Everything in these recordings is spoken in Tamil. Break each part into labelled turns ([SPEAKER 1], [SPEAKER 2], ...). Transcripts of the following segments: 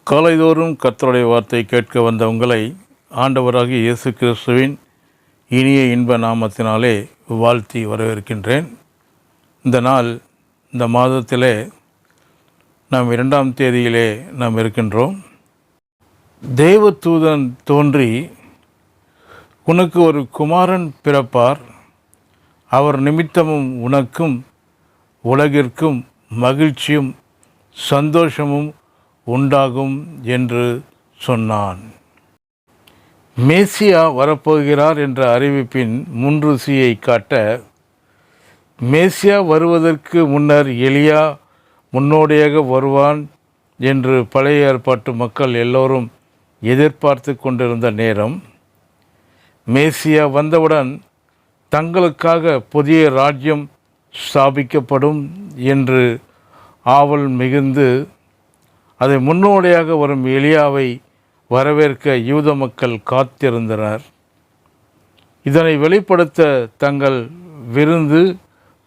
[SPEAKER 1] காலைதோறும் கர்த்தருடைய வார்த்தை கேட்க வந்த உங்களை ஆண்டவராகிய இயேசு கிறிஸ்துவின் இனிய இன்ப நாமத்தினாலே வாழ்த்தி வரவேற்கின்றேன். இந்த நாள், இந்த மாதத்திலே நாம் 2ஆம் தேதியிலே நாம் இருக்கின்றோம். தேவதூதன் தோன்றி, உனக்கு ஒரு குமாரன் பிறப்பார், அவர் நிமித்தமும் உனக்கும் உலகிற்கும் மகிழ்ச்சியும் சந்தோஷமும் உண்டாகும் என்று சொன்னான். மேசியா வரப்போகிறார் என்ற அறிவிப்பின் முன்ருசியை காட்ட, மேசியா வருவதற்கு முன்னர் எலியா முன்னோடியாக வருவான் என்று பழைய ஏற்பாட்டு மக்கள் எல்லோரும் எதிர்பார்த்து கொண்டிருந்த நேரம், மேசியா வந்தவுடன் தங்களுக்காக புதிய ராஜ்யம் ஸ்தாபிக்கப்படும் என்று ஆவல் மிகுந்து, அதை முன்னோடியாக வரும் எலியாவை வரவேற்க யூத மக்கள் காத்திருந்தனர். இதனை வெளிப்படுத்த தங்கள் விருந்து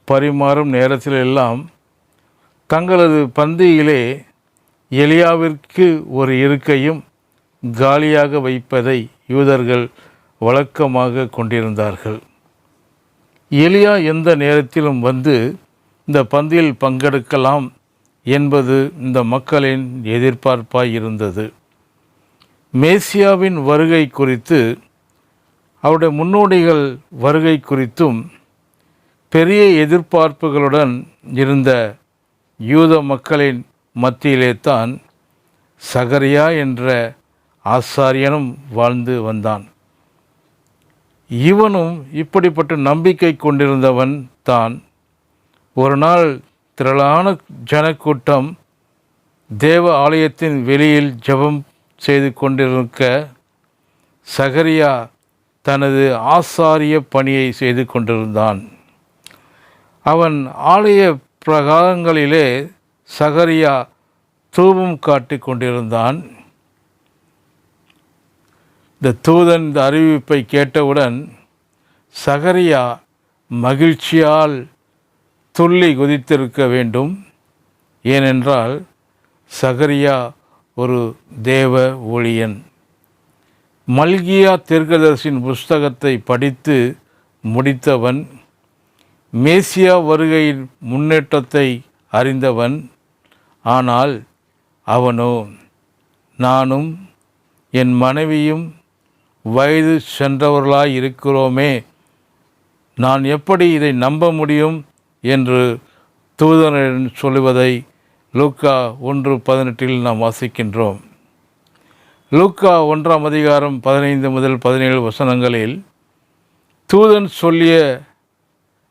[SPEAKER 1] பரிமாறும் நேரத்திலெல்லாம் தங்களது பந்தியிலே எலியாவிற்கு ஒரு இருக்கையும் காலியாக வைப்பதை யூதர்கள் வழக்கமாக கொண்டிருந்தார்கள். எலியா எந்த நேரத்திலும் வந்து இந்த பந்தியில் பங்கெடுக்கலாம் என்பது இந்த மக்களின் எதிர்பார்ப்பாய் இருந்தது. மேசியாவின் வருகை குறித்து, அவருடைய முன்னோடிகள் வருகை குறித்தும் பெரிய எதிர்பார்ப்புகளுடன் இருந்த யூத மக்களின் மத்தியிலே தான் சகரியா என்ற ஆசாரியனும் வாழ்ந்து வந்தான். இவனும் இப்படிப்பட்ட நம்பிக்கை கொண்டிருந்தவன் தான். ஒரு நாள் திரளான ஜனக்கூட்டம் தேவ ஆலயத்தின் வெளியில் ஜெபம் செய்து கொண்டிருக்க, சகரியா தனது ஆசாரிய பணியை செய்து கொண்டிருந்தான். அவன் ஆலய பிரகாரங்களிலே சகரியா தூபம் காட்டி கொண்டிருந்தான். இந்த தூதன் இந்த அறிவிப்பை கேட்டவுடன் சகரியா மகிழ்ச்சியால் துள்ளி குதித்திருக்க வேண்டும். ஏனென்றால் சகரியா ஒரு தேவ ஊழியன். மல்கியா தீர்க்கதரிசியின் புஸ்தகத்தை படித்து முடித்தவன், மேசியா வருகையின் முன்னேற்றத்தை அறிந்தவன். ஆனால் அவனோ, நானும் என் மனைவியும் வயது சென்றவர்களாய் இருக்கிறோமே, நான் எப்படி இதை நம்ப முடியும் என்று தூதனிடம் சொல்லுவதை லூக்கா 1:18 நாம் வாசிக்கின்றோம். லூக்கா 1ஆம் அதிகாரம் 15 முதல் 17 வசனங்களில் தூதன் சொல்லிய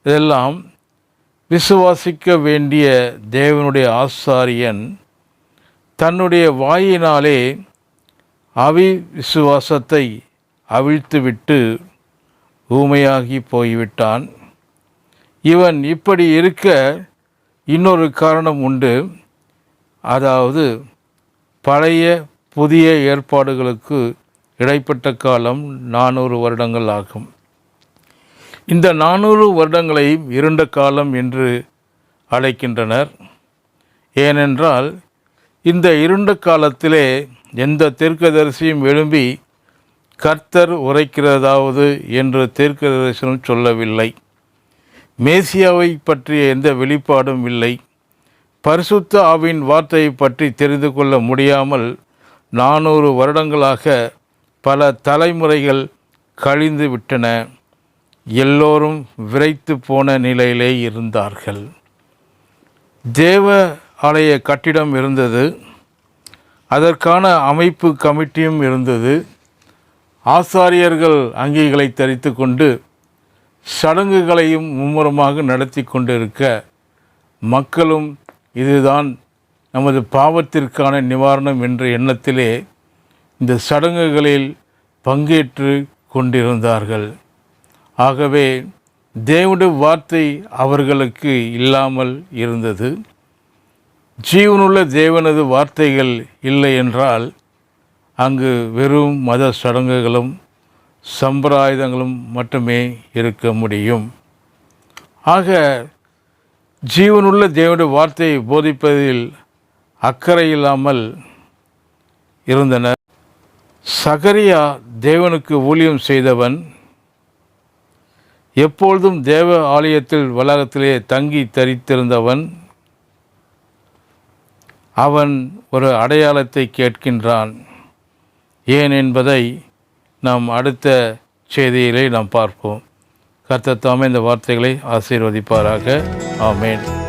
[SPEAKER 1] இதெல்லாம் விசுவாசிக்க வேண்டிய தேவனுடைய ஆசாரியன் தன்னுடைய வாயினாலே அவிசுவாசத்தை அவிழ்த்துவிட்டு ஊமையாகி போய்விட்டான். இவன் இப்படி இருக்க இன்னொரு காரணம் உண்டு. அதாவது, பழைய புதிய ஏற்பாடுகளுக்கு இடைப்பட்ட காலம் 400 வருடங்கள் ஆகும். இந்த 400 வருடங்களை இருண்ட காலம் என்று அழைக்கின்றனர். ஏனென்றால் இந்த இருண்ட காலத்திலே எந்த தீர்க்கதரிசியும் எழும்பி கர்த்தர் உரைக்கிறதாவது என்று தீர்க்கதரிசனம் சொல்லவில்லை. மேசியாவை பற்றிய எந்த வெளிப்பாடும் இல்லை. பரிசுத்த ஆவியின் வார்த்தையை பற்றி தெரிந்து கொள்ள முடியாமல் 400 வருடங்களாக பல தலைமுறைகள் கழிந்து விட்டன. எல்லோரும் விரைத்து போன நிலையிலே இருந்தார்கள். தேவ ஆலய கட்டிடம் இருந்தது, அதற்கான அமைப்பு கமிட்டியும் இருந்தது. ஆசாரியர்கள் அங்கிகளை தரித்து கொண்டு சடங்குகளையும் மும்முரமாக நடத்தி கொண்டிருக்க, மக்களும் இதுதான் நமது பாவத்திற்கான நிவாரணம் என்ற எண்ணத்திலே இந்த சடங்குகளில் பங்கேற்று கொண்டிருந்தார்கள். ஆகவே தேவனுடைய வார்த்தை அவர்களுக்கு இல்லாமல் இருந்தது. ஜீவனுள்ள தேவனது வார்த்தைகள் இல்லை என்றால் அங்கு வெறும் மத சடங்குகளும் சம்பிரதாயங்களும் மட்டுமே இருக்க முடியும். ஆக ஜீவனுள்ள தேவனுடைய வார்த்தையை போதிப்பதில் அக்கறை இல்லாமல் இருந்தனர். சகரியா தேவனுக்கு ஊழியம் செய்தவன். எப்பொழுதும் தேவ ஆலயத்தில் வளாகத்திலே தங்கி தரித்திருந்தவன். அவன் ஒரு அடையாளத்தை கேட்கின்றான். ஏன் என்பதை நாம் அடுத்த செய்தியிலே நாம் பார்ப்போம். கர்த்தர் தாமே இந்த வார்த்தைகளை ஆசீர்வதிப்பாராக. ஆமென்.